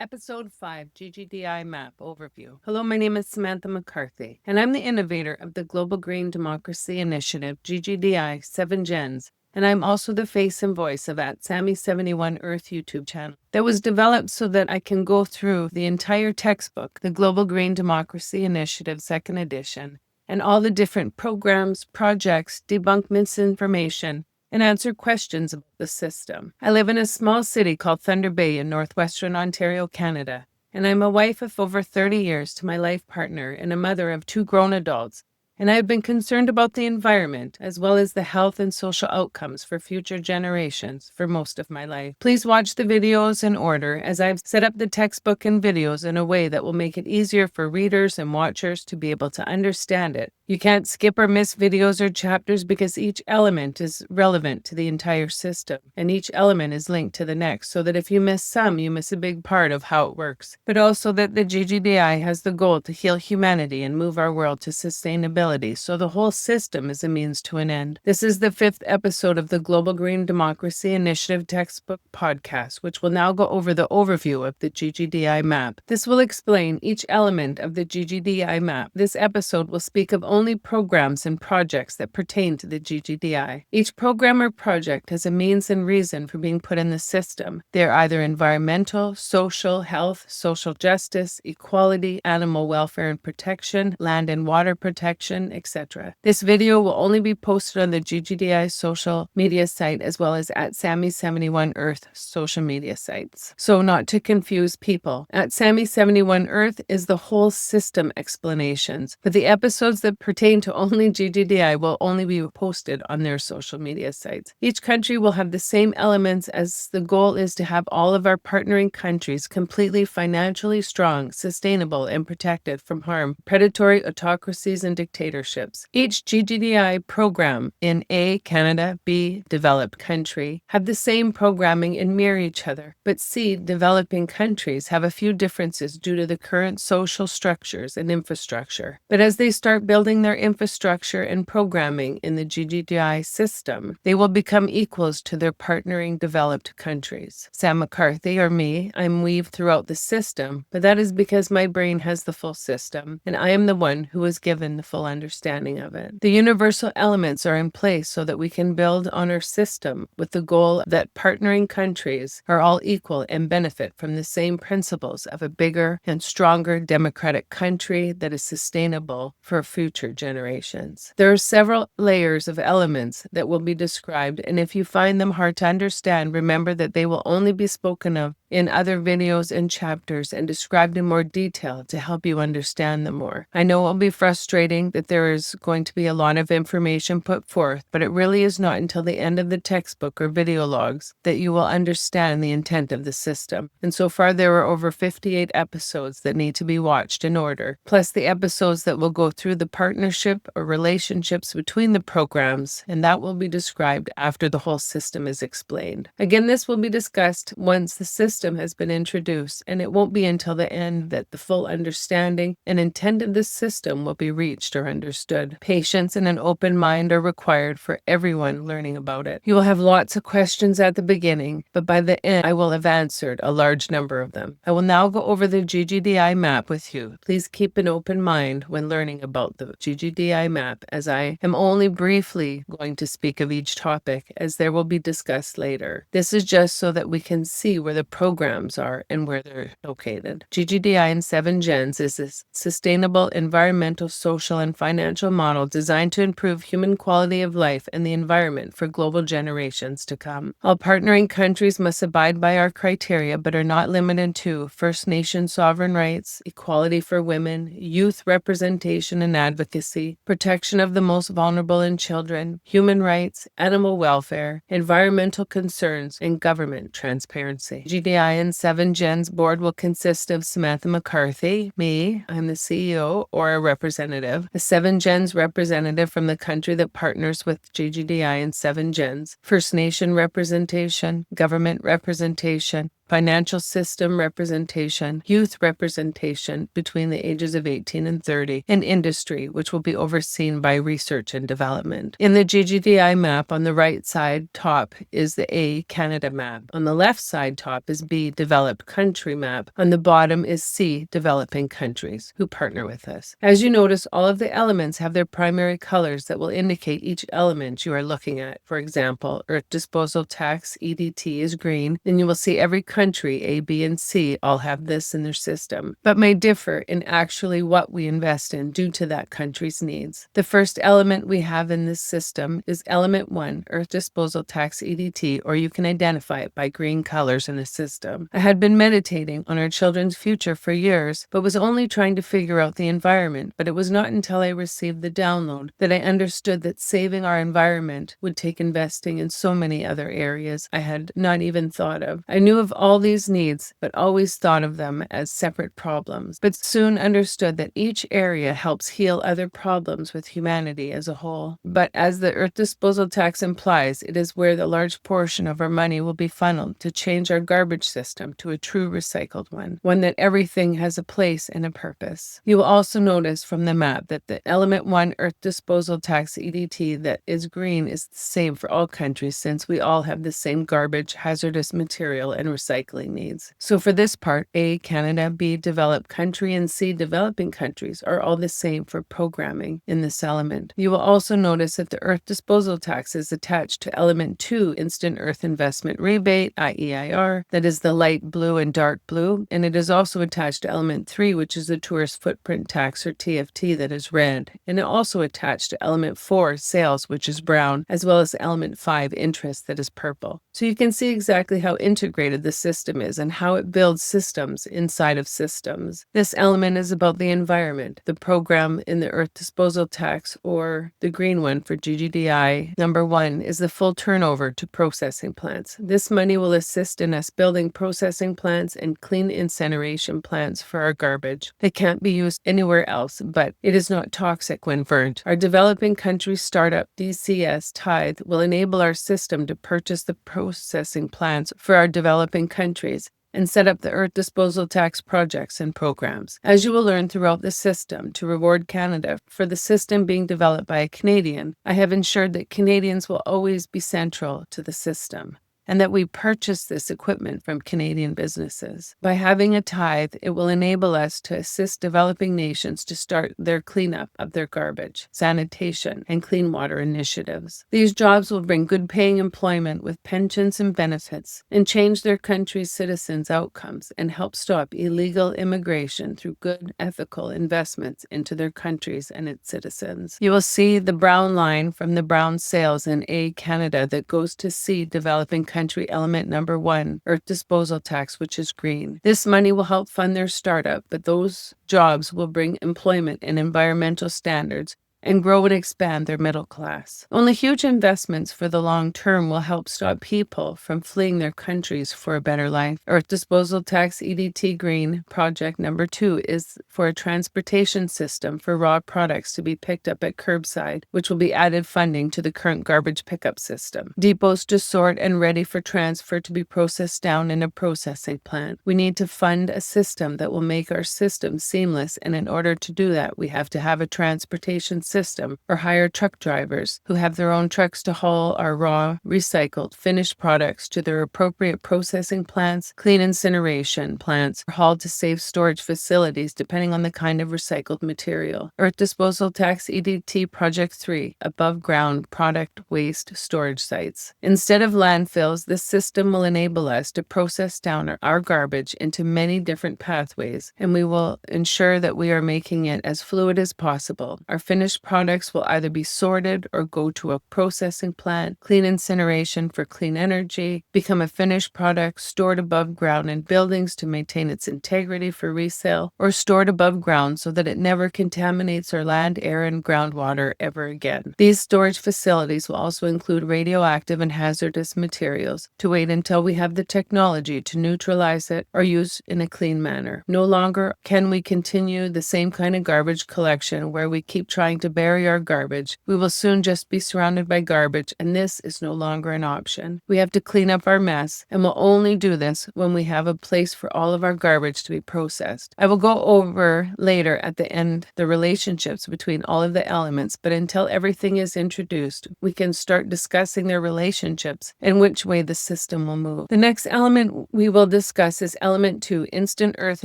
Episode 5 GGDI Map Overview. Hello, my name is Samantha McCarthy, and I'm the innovator of the Global Green Democracy Initiative, GGDI 7 Gens, and I'm also the face and voice of at Sammy71 Earth YouTube channel that was developed so that I can go through the entire textbook, the Global Green Democracy Initiative 2nd edition, and all the different programs, projects, debunk misinformation, and answer questions about the system. I live in a small city called Thunder Bay in northwestern Ontario, Canada, and I'm a wife of over 30 years to my life partner and a mother of 2 grown adults. And I have been concerned about the environment as well as the health and social outcomes for future generations for most of my life. Please watch the videos in order as I've set up the textbook and videos in a way that will make it easier for readers and watchers to be able to understand it. You can't skip or miss videos or chapters because each element is relevant to the entire system, and each element is linked to the next, so that if you miss some, you miss a big part of how it works. But also that the GGDI has the goal to heal humanity and move our world to sustainability, so the whole system is a means to an end. This is the 5th episode of the Global Green Democracy Initiative textbook podcast, which will now go over the overview of the GGDI map. This will explain each element of the GGDI map. This episode will speak of only programs and projects that pertain to the GGDI. Each program or project has a means and reason for being put in the system. They are either environmental, social, health, social justice, equality, animal welfare and protection, land and water protection, etc. This video will only be posted on the GGDI social media site as well as at Sammy71 Earth social media sites. So not to confuse people, at Sammy71 Earth is the whole system explanations, but the episodes that pertain to only GGDI will only be posted on their social media sites. Each country will have the same elements as the goal is to have all of our partnering countries completely financially strong, sustainable, and protected from harm, predatory autocracies and dictatorships. Each GGDI program in A, Canada, B, developed country, have the same programming and mirror each other, but C, developing countries have a few differences due to the current social structures and infrastructure. But as they start building their infrastructure and programming in the GGDI system, they will become equals to their partnering developed countries. Sam McCarthy, or me, I'm weaved throughout the system, but that is because my brain has the full system, and I am the one who was given the full understanding of it. The universal elements are in place so that we can build on our system with the goal that partnering countries are all equal and benefit from the same principles of a bigger and stronger democratic country that is sustainable for future generations. There are several layers of elements that will be described, and if you find them hard to understand, remember that they will only be spoken of in other videos and chapters and described in more detail to help you understand them more. I know it will be frustrating that there is going to be a lot of information put forth, but it really is not until the end of the textbook or video logs that you will understand the intent of the system. And so far there are over 58 episodes that need to be watched in order, plus the episodes that will go through the partnership or relationships between the programs, and that will be described after the whole system is explained. Again, this will be discussed once the system has been introduced, and it won't be until the end that the full understanding and intent of the system will be reached or understood. Patience and an open mind are required for everyone learning about it. You will have lots of questions at the beginning, but by the end, I will have answered a large number of them. I will now go over the GGDI map with you. Please keep an open mind when learning about the GGDI map, as I am only briefly going to speak of each topic, as there will be discussed later. This is just so that we can see where the programs are and where they're located. GGDI in 7 Gens is a sustainable environmental, social, and financial model designed to improve human quality of life and the environment for global generations to come. All partnering countries must abide by our criteria, but are not limited to First Nation sovereign rights, equality for women, youth representation and advocacy, protection of the most vulnerable and children, human rights, animal welfare, environmental concerns, and government transparency. GGDI and 7 Gens board will consist of Samantha McCarthy, me, I'm the CEO, or a representative, a 7 Gens representative from the country that partners with GGDI and 7 Gens, First Nation representation, government representation, financial system representation, youth representation between the ages of 18 and 30, and industry, which will be overseen by research and development. In the GGDI map, on the right side top is the A, Canada map. On the left side top is B, developed country map. On the bottom is C, developing countries who partner with us. As you notice, all of the elements have their primary colors that will indicate each element you are looking at. For example, Earth Disposal Tax, EDT, is green, and you will see every country, A, B, and C, all have this in their system, but may differ in actually what we invest in due to that country's needs. The first element we have in this system is element 1, Earth Disposal Tax, EDT, or you can identify it by green colors in the system. I had been meditating on our children's future for years, but was only trying to figure out the environment, but it was not until I received the download that I understood that saving our environment would take investing in so many other areas I had not even thought of. I knew of all these needs, but always thought of them as separate problems, but soon understood that each area helps heal other problems with humanity as a whole. But as the Earth Disposal Tax implies, it is where the large portion of our money will be funneled to change our garbage system to a true recycled one that everything has a place and a purpose. You will also notice from the map that the element 1 Earth Disposal Tax EDT that is green is the same for all countries, since we all have the same garbage, hazardous material, and recycling needs. So for this part, A, Canada, B, developed country, and C, developing countries are all the same for programming in this element. You will also notice that the Earth Disposal Tax is attached to element 2 Instant Earth Investment Rebate, IEIR, that is the light blue and dark blue, and it is also attached to element 3, which is the Tourist Footprint Tax, or TFT, that is red, and it also attached to element 4 Sales, which is brown, as well as element 5 Interest, that is purple. So you can see exactly how integrated the system is and how it builds systems inside of systems. This element is about the environment. The program in the Earth Disposal Tax, or the green one for GGDI number 1, is the full turnover to processing plants. This money will assist in us building processing plants and clean incineration plants for our garbage. They can't be used anywhere else, but it is not toxic when burned. Our developing country startup DCS Tithe will enable our system to purchase the processing plants for our developing countries and set up the Earth Disposal Tax projects and programs. As you will learn throughout the system, to reward Canada for the system being developed by a Canadian, I have ensured that Canadians will always be central to the system, and that we purchase this equipment from Canadian businesses. By having a tithe, it will enable us to assist developing nations to start their cleanup of their garbage, sanitation, and clean water initiatives. These jobs will bring good paying employment with pensions and benefits, and change their country's citizens' outcomes, and help stop illegal immigration through good, ethical investments into their countries and its citizens. You will see the brown line from the brown sales in A, Canada, that goes to C, developing country element number 1, Earth Disposal Tax, which is green. This money will help fund their startup, but those jobs will bring employment and environmental standards and grow and expand their middle class. Only huge investments for the long term will help stop people from fleeing their countries for a better life. Earth Disposal Tax EDT Green project number 2 is for a transportation system for raw products to be picked up at curbside, which will be added funding to the current garbage pickup system. Depots to sort and ready for transfer to be processed down in a processing plant. We need to fund a system that will make our system seamless, and in order to do that, we have to have a transportation system or hire truck drivers who have their own trucks to haul our raw, recycled, finished products to their appropriate processing plants, clean incineration plants, or hauled to safe storage facilities depending on the kind of recycled material. Earth Disposal Tax EDT Project 3, above ground product waste storage sites. Instead of landfills, this system will enable us to process down our garbage into many different pathways, and we will ensure that we are making it as fluid as possible. Our finished products will either be sorted or go to a processing plant, clean incineration for clean energy, become a finished product stored above ground in buildings to maintain its integrity for resale, or stored above ground so that it never contaminates our land, air, and groundwater ever again. These storage facilities will also include radioactive and hazardous materials to wait until we have the technology to neutralize it or use in a clean manner. No longer can we continue the same kind of garbage collection where we keep trying to to bury our garbage. We will soon just be surrounded by garbage, and this is no longer an option. We have to clean up our mess, and we'll only do this when we have a place for all of our garbage to be processed. I will go over later at the end the relationships between all of the elements, but until everything is introduced, we can start discussing their relationships and which way the system will move. The next element we will discuss is element 2, Instant Earth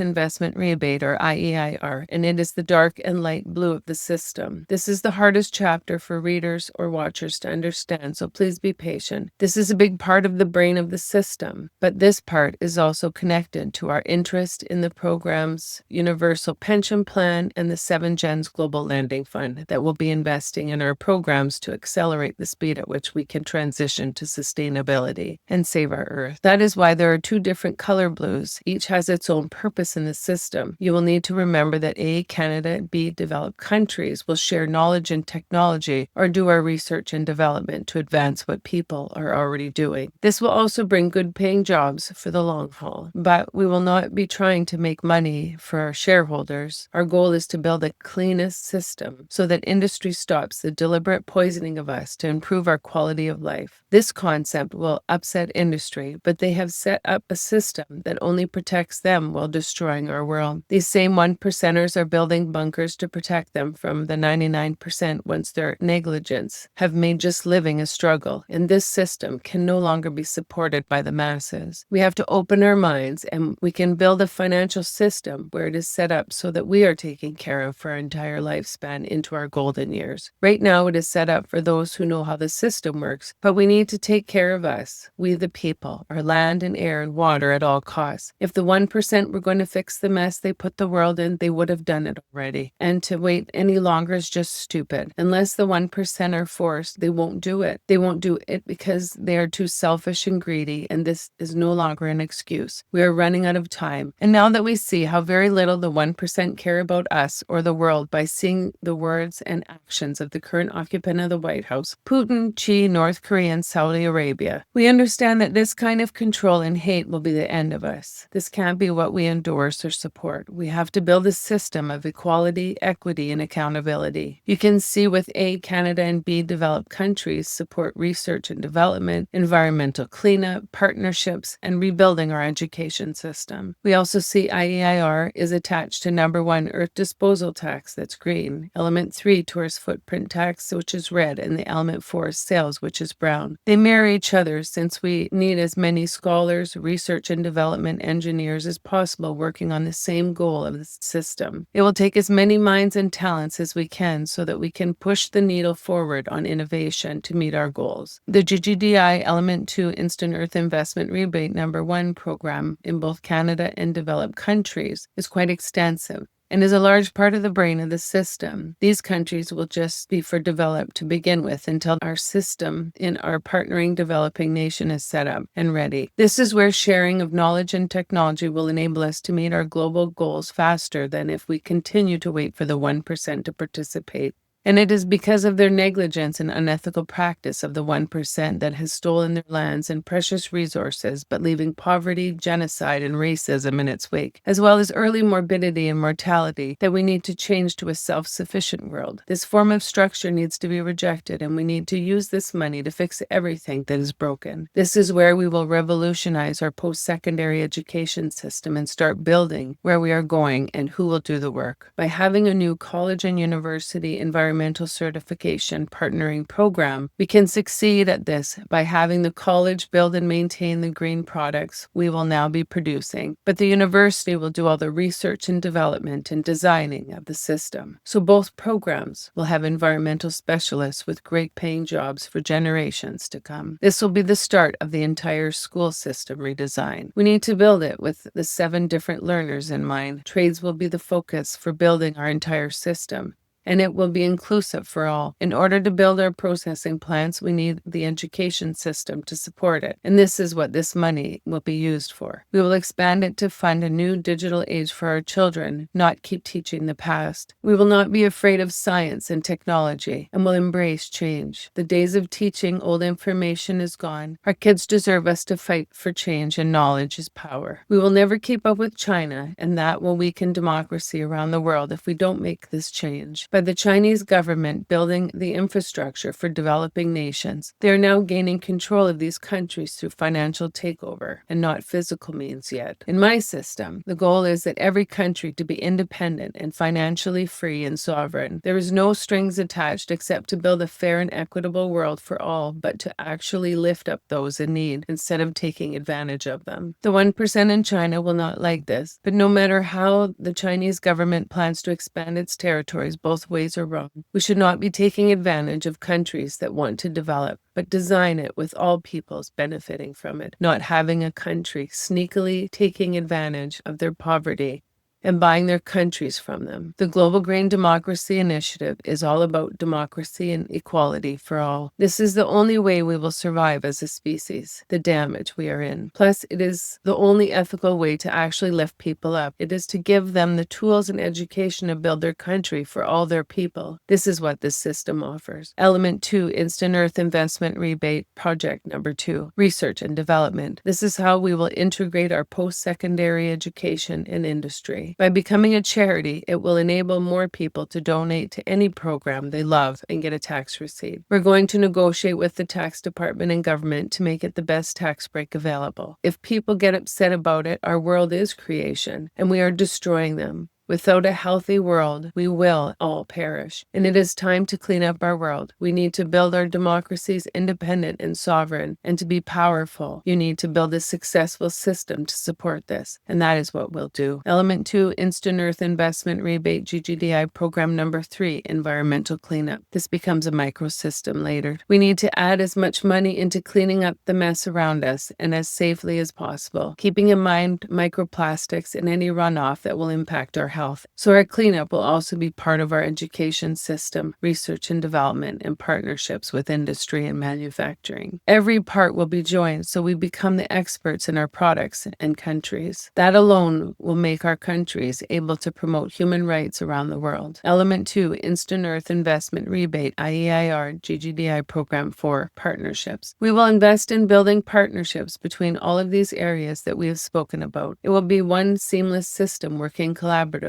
Investment Rebate, or IEIR, and it is the dark and light blue of the system. This is the hardest chapter for readers or watchers to understand, so please be patient. This is a big part of the brain of the system, but this part is also connected to our interest in the program's Universal Pension Plan and the 7 Gens Global Lending Fund that will be investing in our programs to accelerate the speed at which we can transition to sustainability and save our Earth. That is why there are 2 different color blues. Each has its own purpose in the system. You will need to remember that A, Canada, and B, developed countries will share knowledge and technology or do our research and development to advance what people are already doing. This will also bring good paying jobs for the long haul, but we will not be trying to make money for our shareholders. Our goal is to build the cleanest system so that industry stops the deliberate poisoning of us to improve our quality of life. This concept will upset industry, but they have set up a system that only protects them while destroying our world. These same 1%ers are building bunkers to protect them from the 99% once their negligence have made just living a struggle, and this system can no longer be supported by the masses. We have to open our minds, and we can build a financial system where it is set up so that we are taken care of for our entire lifespan into our golden years. Right now, it is set up for those who know how the system works, but we need to take care of us, we the people, our land and air and water at all costs. If the 1% were going to fix the mess they put the world in, they would have done it already. And to wait any longer is just stupid. Unless the 1% are forced, they won't do it. They won't do it because they are too selfish and greedy, and this is no longer an excuse. We are running out of time. And now that we see how very little the 1% care about us or the world by seeing the words and actions of the current occupant of the White House, Putin, Xi, North Korea, and Saudi Arabia, we understand that this kind of control and hate will be the end of us. This can't be what we endorse or support. We have to build a system of equality, equity, and accountability. You can see with A, Canada, and B, developed countries support research and development, environmental cleanup, partnerships, and rebuilding our education system. We also see IEIR is attached to number 1, Earth Disposal Tax, that's green, element 3, Tourist Footprint Tax, which is red, and the element 4, Sales, which is brown. They mirror each other since we need as many scholars, research and development engineers as possible working on the same goal of the system. It will take as many minds and talents as we can so that we can push the needle forward on innovation to meet our goals. The GGDI Element 2 Instant Earth Investment Rebate number 1 program in both Canada and developed countries is quite extensive and is a large part of the brain of the system. These countries will just be for developed to begin with until our system in our partnering developing nation is set up and ready. This is where sharing of knowledge and technology will enable us to meet our global goals faster than if we continue to wait for the 1% to participate. And it is because of their negligence and unethical practice of the 1% that has stolen their lands and precious resources, but leaving poverty, genocide, and racism in its wake, as well as early morbidity and mortality, that we need to change to a self-sufficient world. This form of structure needs to be rejected, and we need to use this money to fix everything that is broken. This is where we will revolutionize our post-secondary education system and start building where we are going and who will do the work. By having a new college and university environmental certification partnering program, we can succeed at this by having the college build and maintain the green products we will now be producing, but the university will do all the research and development and designing of the system. So both programs will have environmental specialists with great paying jobs for generations to come. This will be the start of the entire school system redesign. We need to build it with the 7 different learners in mind. Trades will be the focus for building our entire system, and it will be inclusive for all. In order to build our processing plants, we need the education system to support it, and this is what this money will be used for. We will expand it to fund a new digital age for our children, not keep teaching the past. We will not be afraid of science and technology, and will embrace change. The days of teaching old information is gone. Our kids deserve us to fight for change, and knowledge is power. We will never keep up with China, and that will weaken democracy around the world if we don't make this change. by the Chinese government building the infrastructure for developing nations. They are now gaining control of these countries through financial takeover and not physical means yet. In my system, the goal is that every country to be independent and financially free and sovereign. There is no strings attached except to build a fair and equitable world for all, but to actually lift up those in need instead of taking advantage of them. The 1% in China will not like this, but no matter how the Chinese government plans to expand its territories, both ways are wrong. We should not be taking advantage of countries that want to develop, but design it with all peoples benefiting from it, not having a country sneakily taking advantage of their poverty and buying their countries from them. The Global Green Democracy Initiative is all about democracy and equality for all. This is the only way we will survive as a species, the damage we are in. Plus, it is the only ethical way to actually lift people up. It is to give them the tools and education to build their country for all their people. This is what this system offers. Element 2, Instant Earth Investment Rebate, Project number 2, Research and Development. This is how we will integrate our post-secondary education and industry. By becoming a charity, it will enable more people to donate to any program they love and get a tax receipt. We're going to negotiate with the tax department and government to make it the best tax break available. If people get upset about it, our world is creation, and we are destroying them. Without a healthy world, we will all perish. And it is time to clean up our world. We need to build our democracies independent and sovereign. And to be powerful, you need to build a successful system to support this. And that is what we'll do. Element 2, Instant Earth Investment Rebate, GGDI Program number 3, Environmental Cleanup. This becomes a microsystem later. We need to add as much money into cleaning up the mess around us and as safely as possible, keeping in mind microplastics and any runoff that will impact our health. So our cleanup will also be part of our education system, research and development, and partnerships with industry and manufacturing. Every part will be joined so we become the experts in our products and countries. That alone will make our countries able to promote human rights around the world. Element 2, Instant Earth Investment Rebate, IEIR, GGDI Program 4, Partnerships. We will invest in building partnerships between all of these areas that we have spoken about. It will be one seamless system working collaboratively,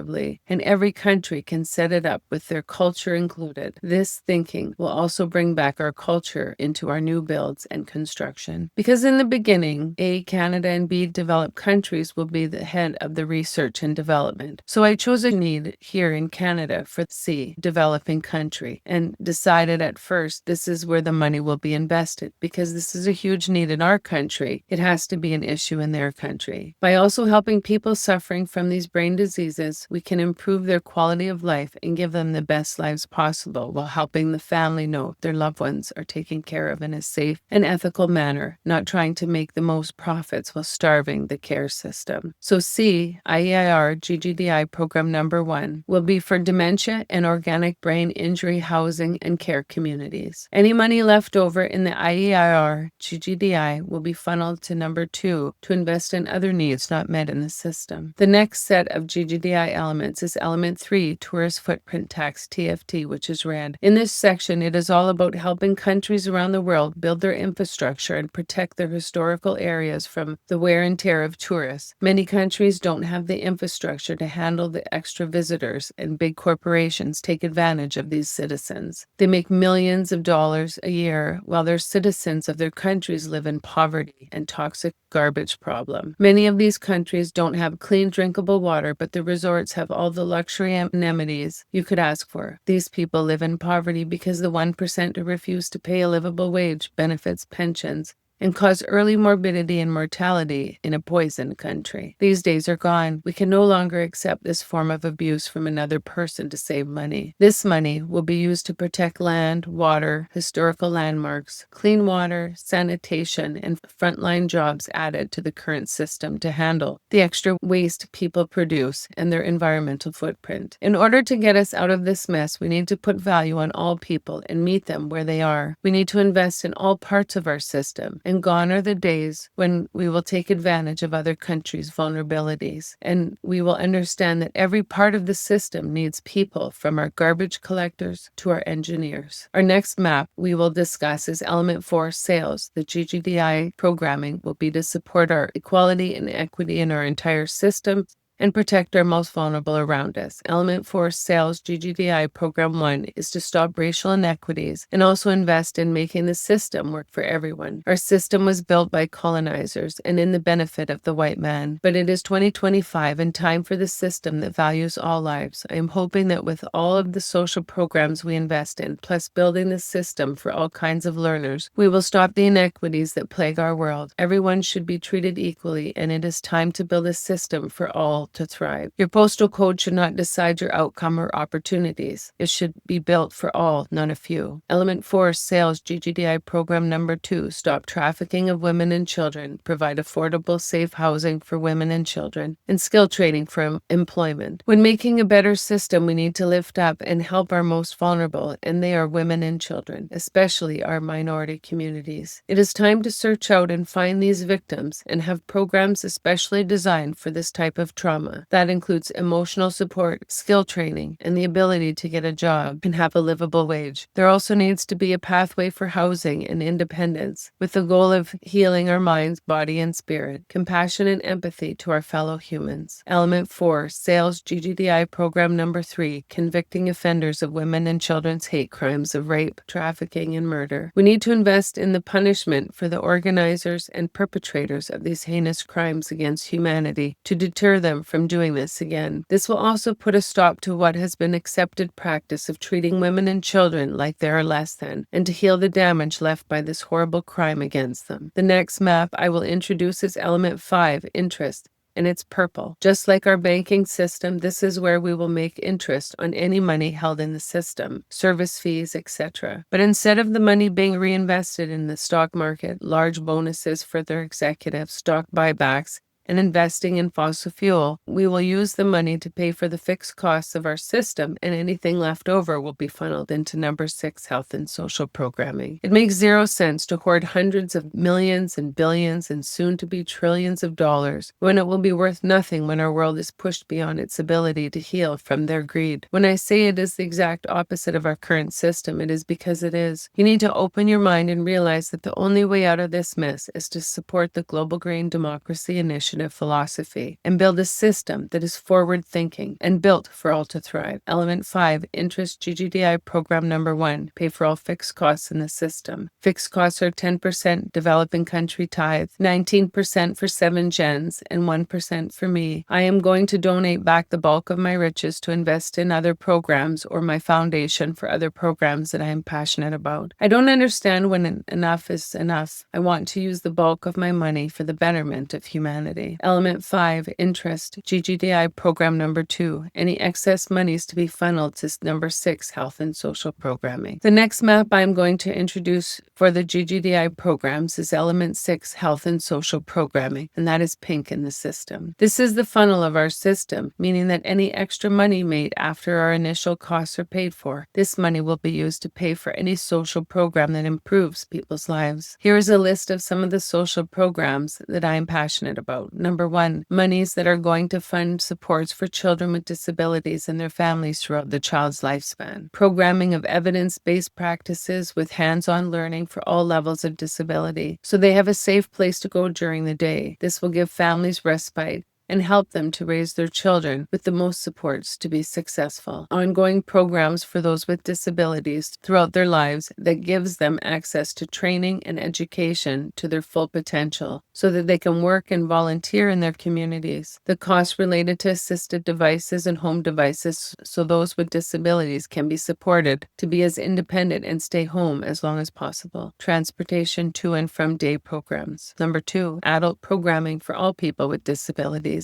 and every country can set it up with their culture included. This thinking will also bring back our culture into our new builds and construction. Because in the beginning, A, Canada, and B, developed countries will be the head of the research and development. So I chose a need here in Canada for C, developing country, and decided at first this is where the money will be invested because this is a huge need in our country. It has to be an issue in their country. By also helping people suffering from these brain diseases, we can improve their quality of life and give them the best lives possible while helping the family know their loved ones are taken care of in a safe and ethical manner, not trying to make the most profits while starving the care system. So C, IEIR GGDI Program number 1, will be for dementia and organic brain injury housing and care communities. Any money left over in the IEIR GGDI will be funneled to number 2 to invest in other needs not met in the system. The next set of GGDI elements is element 3, Tourist Footprint Tax, TFT, which is red. In this section, it is all about helping countries around the world build their infrastructure and protect their historical areas from the wear and tear of tourists. Many countries don't have the infrastructure to handle the extra visitors, and big corporations take advantage of these citizens. They make millions of dollars a year while their citizens of their countries live in poverty and toxic garbage problem. Many of these countries don't have clean drinkable water, but the resorts have all the luxury amenities you could ask for. These people live in poverty because the 1% who refuse to pay a livable wage, benefits, pensions, and cause early morbidity and mortality in a poisoned country. These days are gone. We can no longer accept this form of abuse from another person to save money. This money will be used to protect land, water, historical landmarks, clean water, sanitation, and frontline jobs added to the current system to handle the extra waste people produce and their environmental footprint. In order to get us out of this mess, we need to put value on all people and meet them where they are. We need to invest in all parts of our system. And gone are the days when we will take advantage of other countries' vulnerabilities. And we will understand that every part of the system needs people, from our garbage collectors to our engineers. Our next map we will discuss is Element 4, Sales. The GGDI programming will be to support our equality and equity in our entire system and protect our most vulnerable around us. Element 4 Sales GGDI Program 1 is to stop racial inequities and also invest in making the system work for everyone. Our system was built by colonizers and in the benefit of the white man, but it is 2025 and time for the system that values all lives. I am hoping that with all of the social programs we invest in, plus building the system for all kinds of learners, we will stop the inequities that plague our world. Everyone should be treated equally, and it is time to build a system for all to thrive. Your postal code should not decide your outcome or opportunities. It should be built for all, not a few. Element 4 Sales GGDI Program Number 2 Stop trafficking of women and children, provide affordable, safe housing for women and children, and skill training for employment. When making a better system, we need to lift up and help our most vulnerable, and they are women and children, especially our minority communities. It is time to search out and find these victims and have programs especially designed for this type of trauma. That includes emotional support, skill training, and the ability to get a job and have a livable wage. There also needs to be a pathway for housing and independence, with the goal of healing our minds, body, and spirit, compassion and empathy to our fellow humans. Element 4 Sales GGDI Program Number 3 Convicting offenders of women and children's hate crimes of rape, trafficking, and murder. We need to invest in the punishment for the organizers and perpetrators of these heinous crimes against humanity to deter them from doing this again. This will also put a stop to what has been accepted practice of treating women and children like they are less than, and to heal the damage left by this horrible crime against them. The next map I will introduce is Element 5 Interest, and it's purple. Just like our banking system, this is where we will make interest on any money held in the system, service fees, etc. But instead of the money being reinvested in the stock market, large bonuses for their executives, stock buybacks, and investing in fossil fuel, we will use the money to pay for the fixed costs of our system, and anything left over will be funneled into number 6 health and social programming. It makes zero sense to hoard hundreds of millions and billions and soon to be trillions of dollars when it will be worth nothing when our world is pushed beyond its ability to heal from their greed. When I say it is the exact opposite of our current system, it is because it is. You need to open your mind and realize that the only way out of this mess is to support the Global Green Democracy Initiative philosophy and build a system that is forward-thinking and built for all to thrive. Element 5 Interest GGDI Program Number 1 Pay for all fixed costs in the system. Fixed costs are 10% developing country tithe, 19% for 7 gens, and 1% for me. I am going to donate back the bulk of my riches to invest in other programs or my foundation for other programs that I am passionate about. I don't understand when enough is enough. I want to use the bulk of my money for the betterment of humanity. Element 5 Interest GGDI Program Number 2 Any excess monies to be funneled to number 6 Health and Social Programming. The next map I am going to introduce for the GGDI programs is Element 6 Health and Social Programming, and that is pink in the system. This is the funnel of our system, meaning that any extra money made after our initial costs are paid for, this money will be used to pay for any social program that improves people's lives. Here is a list of some of the social programs that I am passionate about. Number 1, monies that are going to fund supports for children with disabilities and their families throughout the child's lifespan. Programming of evidence-based practices with hands-on learning for all levels of disability, so they have a safe place to go during the day. This will give families respite and help them to raise their children with the most supports to be successful. Ongoing programs for those with disabilities throughout their lives that gives them access to training and education to their full potential so that they can work and volunteer in their communities. The costs related to assisted devices and home devices so those with disabilities can be supported to be as independent and stay home as long as possible. Transportation to and from day programs. Number 2, adult programming for all people with disabilities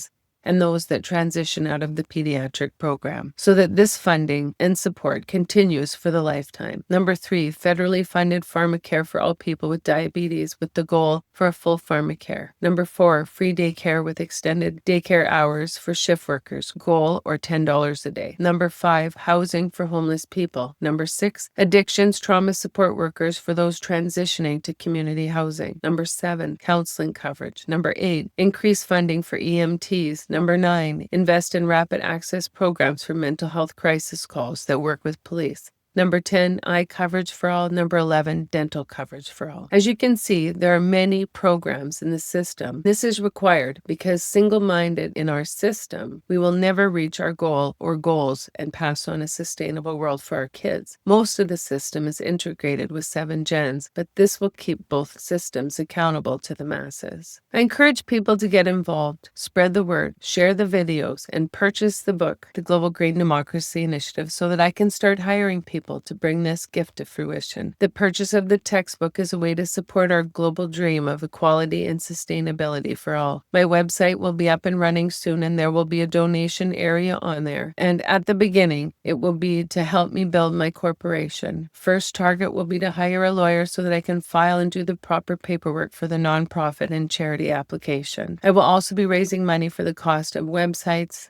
and those that transition out of the pediatric program, so that this funding and support continues for the lifetime. Number 3, federally funded pharmacare for all people with diabetes with the goal for a full pharmacare. Number 4, free daycare with extended daycare hours for shift workers, goal or $10 a day. Number 5, housing for homeless people. Number 6, addictions trauma support workers for those transitioning to community housing. Number 7, counseling coverage. Number 8, increase funding for EMTs. Number 9, invest in rapid access programs for mental health crisis calls that work with police. Number 10, eye coverage for all. Number 11, dental coverage for all. As you can see, there are many programs in the system. This is required because single-minded in our system, we will never reach our goal or goals and pass on a sustainable world for our kids. Most of the system is integrated with 7 gens, but this will keep both systems accountable to the masses. I encourage people to get involved, spread the word, share the videos, and purchase the book, The Global Green Democracy Initiative, so that I can start hiring people to bring this gift to fruition. The purchase of the textbook is a way to support our global dream of equality and sustainability for all. My website will be up and running soon, and there will be a donation area on there. And at the beginning, it will be to help me build my corporation. First target will be to hire a lawyer so that I can file and do the proper paperwork for the nonprofit and charity application. I will also be raising money for the cost of websites,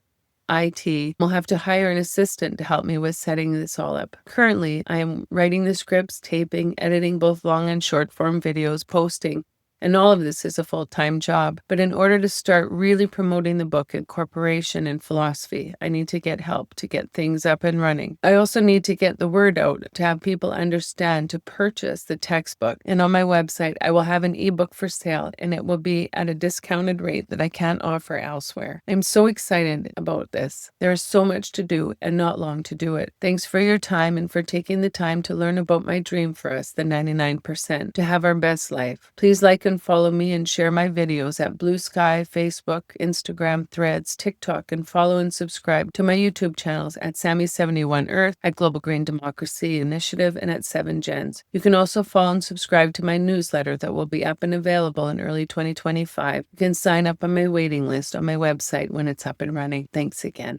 IT. Will have to hire an assistant to help me with setting this all up. Currently, I am writing the scripts, taping, editing both long and short form videos, posting, and all of this is a full-time job. But in order to start really promoting the book and corporation and philosophy, I need to get help to get things up and running. I also need to get the word out to have people understand to purchase the textbook. And on my website, I will have an ebook for sale, and it will be at a discounted rate that I can't offer elsewhere. I'm so excited about this. There is so much to do and not long to do it. Thanks for your time and for taking the time to learn about my dream for us, the 99%, to have our best life. Please like and follow me and share my videos at Blue Sky, Facebook, Instagram, Threads, TikTok, and follow and subscribe to my YouTube channels at Sammy71 Earth, at Global Green Democracy Initiative, and at 7 Gens. You can also follow and subscribe to my newsletter that will be up and available in early 2025. You can sign up on my waiting list on my website when it's up and running. Thanks again.